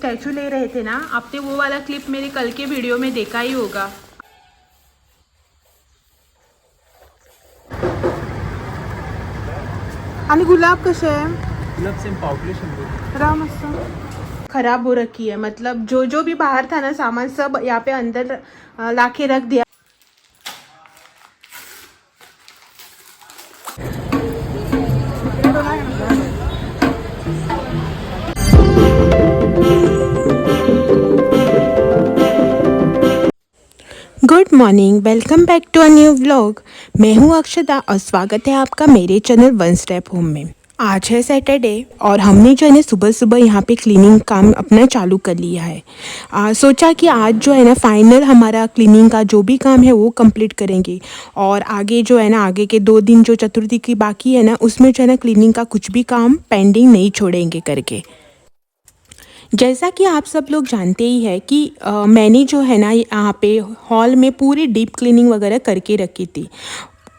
Statue ले रहे थे ना, आपने वो वाला क्लिप मेरे कल के वीडियो में देखा ही होगा। आणि गुलाब कसे आहे? गुलाब सेम पावले 100। राम मस्त खराब हो रखी है, मतलब जो जो भी बाहर था ना सामान सब यहाँ पे अंदर लाके रख दिया। Good morning, welcome back to a new vlog. मैं हूँ अक्षता और स्वागत है आपका मेरे चैनल वन स्टेप होम में। आज है सैटरडे और हमने जो है ना सुबह सुबह यहाँ पे क्लीनिंग काम अपना चालू कर लिया है। सोचा कि आज जो है ना फाइनल हमारा क्लीनिंग का जो भी काम है वो कंप्लीट करेंगे और आगे जो है ना आगे के 2 दिन जो चतुर्थी की बाकी है ना उसमें जो है ना क्लीनिंग का कुछ भी काम पेंडिंग नहीं छोड़ेंगे करके। जैसा कि आप सब लोग जानते ही है कि मैंने जो है ना यहाँ पे हॉल में पूरी डीप क्लीनिंग वगैरह करके रखी थी।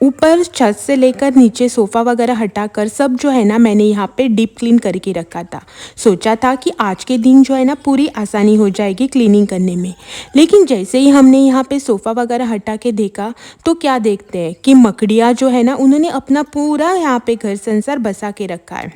ऊपर छत से लेकर नीचे सोफ़ा वगैरह हटाकर सब जो है ना मैंने यहाँ पे डीप क्लीन करके रखा था। सोचा था कि आज के दिन जो है ना पूरी आसानी हो जाएगी क्लीनिंग करने में। लेकिन जैसे ही हमने यहाँ पे सोफ़ा वगैरह हटा के देखा तो क्या देखते हैं कि मकड़ियाँ जो है ना उन्होंने अपना पूरा यहाँ पे घर संसार बसा के रखा है।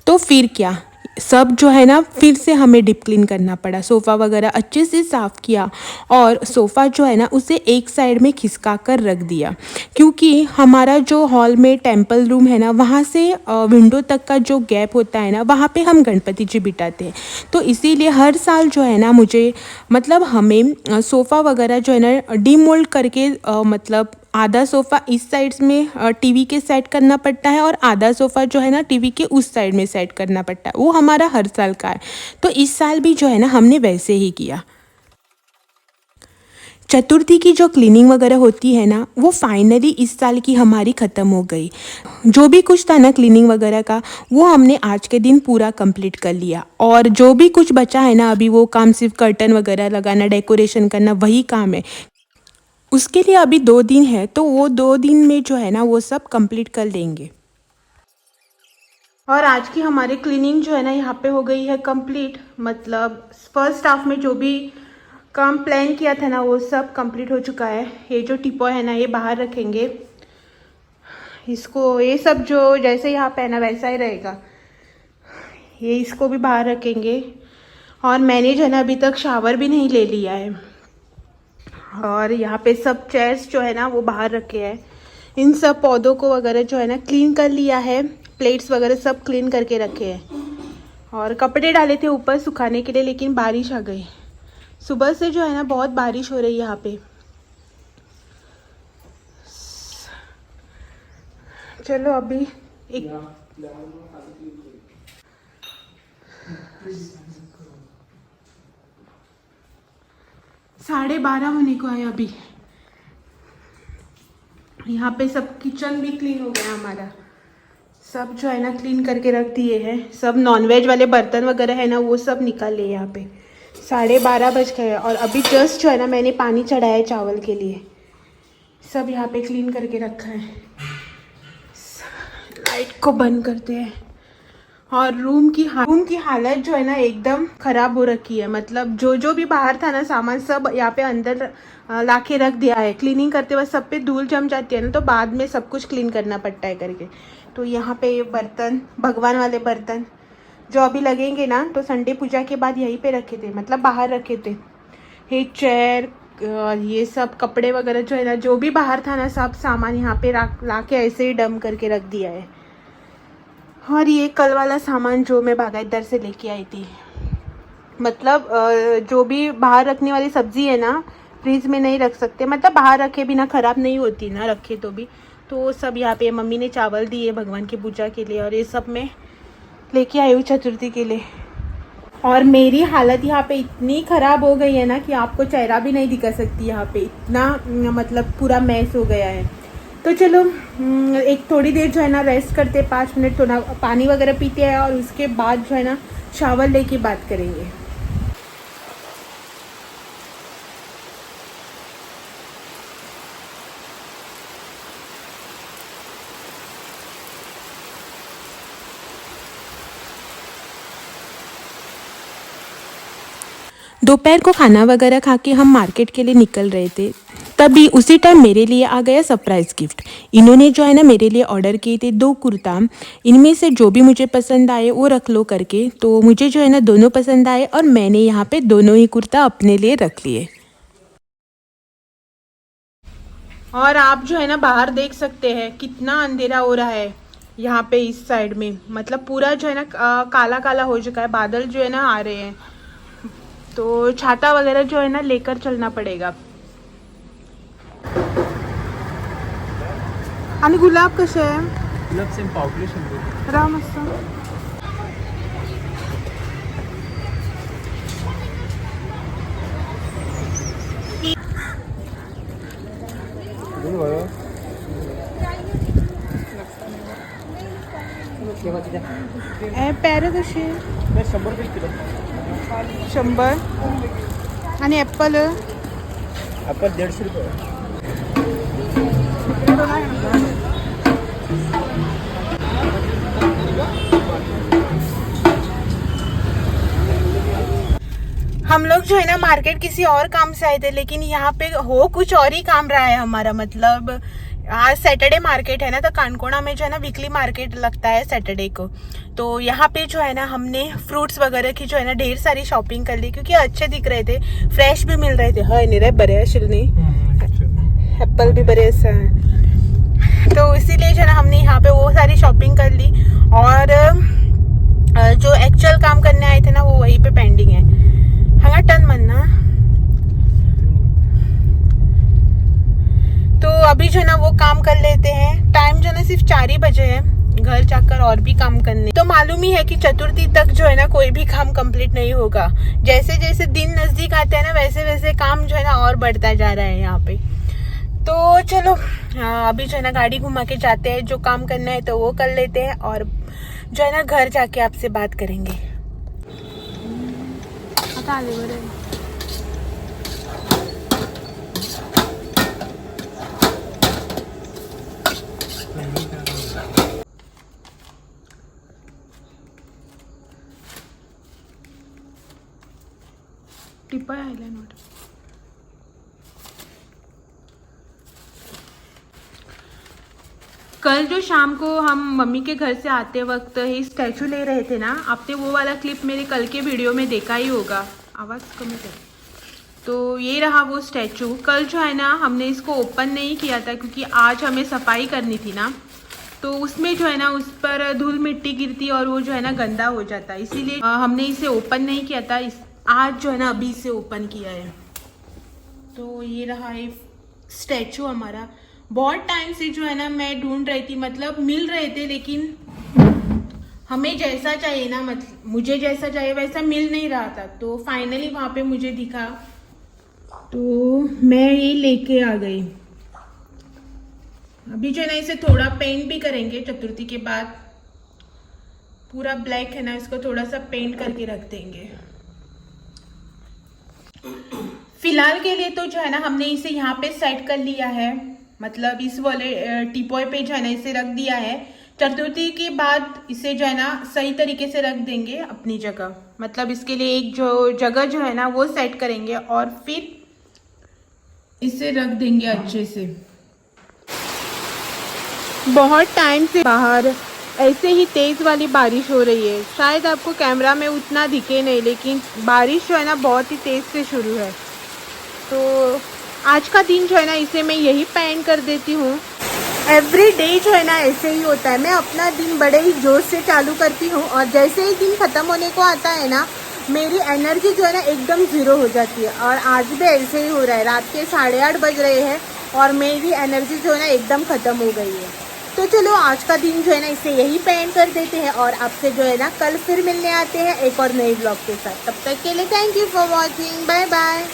तो फिर क्या, सब जो है ना फिर से हमें डीप क्लीन करना पड़ा। सोफ़ा वगैरह अच्छे से साफ़ किया और सोफ़ा जो है ना उसे एक साइड में खिसका कर रख दिया, क्योंकि हमारा जो हॉल में टेंपल रूम है ना वहाँ से विंडो तक का जो गैप होता है ना वहाँ पे हम गणपति जी बिठाते हैं। तो इसीलिए हर साल जो है ना मुझे मतलब हमें सोफ़ा वगैरह जो है ना डीमोल्ड करके मतलब आधा सोफ़ा इस साइड में टीवी के सेट करना पड़ता है और आधा सोफ़ा जो है ना टीवी के उस साइड में सेट करना पड़ता है। वो हमारा हर साल का है, तो इस साल भी जो है ना हमने वैसे ही किया। चतुर्थी की जो क्लीनिंग वगैरह होती है ना वो फाइनली इस साल की हमारी ख़त्म हो गई। जो भी कुछ था ना क्लीनिंग वगैरह का वो हमने आज के दिन पूरा कंप्लीट कर लिया और जो भी कुछ बचा है ना अभी वो काम सिर्फ कर्टन वगैरह लगाना, डेकोरेशन करना, वही काम है। उसके लिए अभी 2 दिन है तो वो 2 दिन में जो है ना वो सब कंप्लीट कर लेंगे। और आज की हमारी क्लीनिंग जो है ना यहाँ पे हो गई है कंप्लीट। मतलब फर्स्ट हाफ में जो भी काम प्लान किया था ना वो सब कंप्लीट हो चुका है। ये जो टिपो है ना ये बाहर रखेंगे, इसको ये सब जो जैसे यहाँ पे है ना वैसा ही रहेगा। ये इसको भी बाहर रखेंगे और मैंने जो है ना अभी तक शावर भी नहीं ले लिया है। और यहाँ पे सब चेयर्स जो है ना वो बाहर रखे हैं। इन सब पौधों को वगैरह जो है ना क्लीन कर लिया है, प्लेट्स वगैरह सब क्लीन करके रखे हैं। और कपड़े डाले थे ऊपर सुखाने के लिए लेकिन बारिश आ गई। सुबह से जो है ना बहुत बारिश हो रही है यहाँ पे। चलो अभी एक 12:30 होने को है अभी। यहाँ पे सब किचन भी क्लीन हो गया हमारा। सब जो है ना क्लीन करके रख दिए हैं। सब नॉनवेज वाले बर्तन वगैरह है ना वो सब निकाल लिए यहाँ पे। 12:30 बज गए और अभी जस्ट जो है ना मैंने पानी चढ़ाया है चावल के लिए। सब यहाँ पे क्लीन करके रखा है। लाइट को बंद करते हैं। और रूम की हालत जो है ना एकदम ख़राब हो रखी है। मतलब जो जो भी बाहर था ना सामान सब यहाँ पे अंदर लाके रख दिया है। क्लीनिंग करते वक्त सब पे धूल जम जाती है ना तो बाद में सब कुछ क्लीन करना पड़ता है करके। तो यहाँ पे ये बर्तन, भगवान वाले बर्तन जो अभी लगेंगे ना तो संडे पूजा के बाद यहीं पे रखे थे, मतलब बाहर रखे थे। ये चेयर और ये सब कपड़े वगैरह जो है ना जो भी बाहर था ना सब सामान यहाँ पे ला के ऐसे ही डम करके रख दिया है। और ये कल वाला सामान जो मैं बागायतदार से लेके आई थी, मतलब जो भी बाहर रखने वाली सब्ज़ी है ना फ्रिज में नहीं रख सकते, मतलब बाहर रखे बिना ख़राब नहीं होती ना, रखे तो भी। तो वो सब यहाँ पे मम्मी ने चावल दिए भगवान की पूजा के लिए और ये सब मैं लेके आई हूँ चतुर्थी के लिए। और मेरी हालत यहाँ पे इतनी ख़राब हो गई है ना कि आपको चेहरा भी नहीं दिखा सकती। यहाँ पे इतना मतलब पूरा मैस हो गया है। तो चलो एक थोड़ी देर जो है ना रेस्ट करते, 5 मिनट थोड़ा पानी वगैरह पीते हैं और उसके बाद जो है ना शावर लेके बात करेंगे। दोपहर को खाना वगैरह खा के हम मार्केट के लिए निकल रहे थे, तभी उसी टाइम मेरे लिए आ गया सरप्राइज़ गिफ्ट। इन्होंने जो है ना मेरे लिए ऑर्डर किए थे 2 कुर्ता, इनमें से जो भी मुझे पसंद आए वो रख लो करके। तो मुझे जो है ना दोनों पसंद आए और मैंने यहाँ पे दोनों ही कुर्ता अपने लिए रख लिए। और आप जो है ना बाहर देख सकते हैं कितना अंधेरा हो रहा है यहाँ पे इस साइड में, मतलब पूरा जो है ना काला काला हो चुका है, बादल जो है ना आ रहे हैं, तो छाता वगैरह जो है ना लेकर चलना पड़ेगा। आणि गुलाब कसे आहे? गुलाब सेम पावकले 100. राम मस्त. पॅरं कशी आहे? 100 रुपये किलो. 100. आणि ॲपल? ॲपल 150 रुपये. हम लोग जो है ना मार्केट किसी और काम से आए थे, लेकिन यहाँ पे हो कुछ और ही काम रहा है हमारा। मतलब आज सैटरडे मार्केट है ना, तो कानकोना में जो है ना वीकली मार्केट लगता है सैटरडे को। तो यहाँ पे जो है ना हमने फ्रूट्स वगैरह की जो है ना ढेर सारी शॉपिंग कर ली, क्योंकि अच्छे दिख रहे थे, फ्रेश भी मिल रहे थे। हाँ नहीं रे बड़े शिलनी एप्पल भी बड़े ऐसा है, तो इसीलिए जो है ना हमने यहाँ पे वो सारी शॉपिंग कर ली। और जो एक्चुअल काम करने आए थे ना वो वहीं पे पेंडिंग है। हाँ टन मनना, तो अभी जो ना वो काम कर लेते हैं। टाइम जो ना सिर्फ 4 ही बजे है, घर जाकर और भी काम करने। तो मालूम ही है कि चतुर्थी तक जो है ना कोई भी काम कंप्लीट नहीं होगा। जैसे जैसे दिन नजदीक आते हैं ना वैसे वैसे काम जो है ना और बढ़ता जा रहा है यहाँ पे। तो चलो अभी जो है ना गाड़ी घुमा के जाते हैं, जो काम करना है तो वो कर लेते हैं, और जो है ना घर जाके आपसे बात करेंगे। आता आले बरं टिप्पा आयलैंड वाटर। कल जो शाम को हम मम्मी के घर से आते वक्त ही स्टैचू ले रहे थे ना, आपने वो वाला क्लिप मेरे कल के वीडियो में देखा ही होगा। आवाज़ कम है। तो ये रहा वो स्टैचू। कल जो है ना हमने इसको ओपन नहीं किया था, क्योंकि आज हमें सफाई करनी थी ना, तो उसमें जो है ना उस पर धूल मिट्टी गिरती और वो जो है ना गंदा हो जाता, इसीलिए हमने इसे ओपन नहीं किया था। आज जो है ना अभी इसे ओपन किया है। तो ये रहा है स्टैचू हमारा। बहुत टाइम से जो है ना मैं ढूंढ रही थी, मतलब मिल रहे थे लेकिन हमें जैसा चाहिए ना, मतलब मुझे जैसा चाहिए वैसा मिल नहीं रहा था। तो फाइनली वहाँ पे मुझे दिखा, तो मैं ये लेके आ गई। अभी जो है ना इसे थोड़ा पेंट भी करेंगे चतुर्थी के बाद। पूरा ब्लैक है ना, इसको थोड़ा सा पेंट करके रख देंगे। फिलहाल के लिए तो जो है ना हमने इसे यहाँ पे सेट कर लिया है, मतलब इस वाले टीपॉय पे जो है ना इसे रख दिया है। चतुर्थी के बाद इसे जो है ना सही तरीके से रख देंगे अपनी जगह, मतलब इसके लिए एक जो जगह जो है ना वो सेट करेंगे और फिर इसे रख देंगे अच्छे से। बहुत टाइम से बाहर ऐसे ही तेज़ वाली बारिश हो रही है। शायद आपको कैमरा में उतना दिखे नहीं, लेकिन बारिश जो है ना बहुत ही तेज़ से शुरू है। तो आज का दिन जो है ना इसे मैं यही पेंट कर देती हूँ। एवरी डे जो है ना ऐसे ही होता है। मैं अपना दिन बड़े ही जोश से चालू करती हूँ, और जैसे ही दिन ख़त्म होने को आता है ना, मेरी एनर्जी जो है ना एकदम ज़ीरो हो जाती है। और आज भी ऐसे ही हो रहा है। रात के 8:30 बज रहे हैं और मेरी एनर्जी जो है ना एकदम ख़त्म हो गई है। तो चलो आज का दिन जो है ना इसे यही पेंट कर देते हैं, और आपसे जो है ना कल फिर मिलने आते हैं एक और नए ब्लॉग के साथ। तब तक के लिए thank you for watching, bye bye.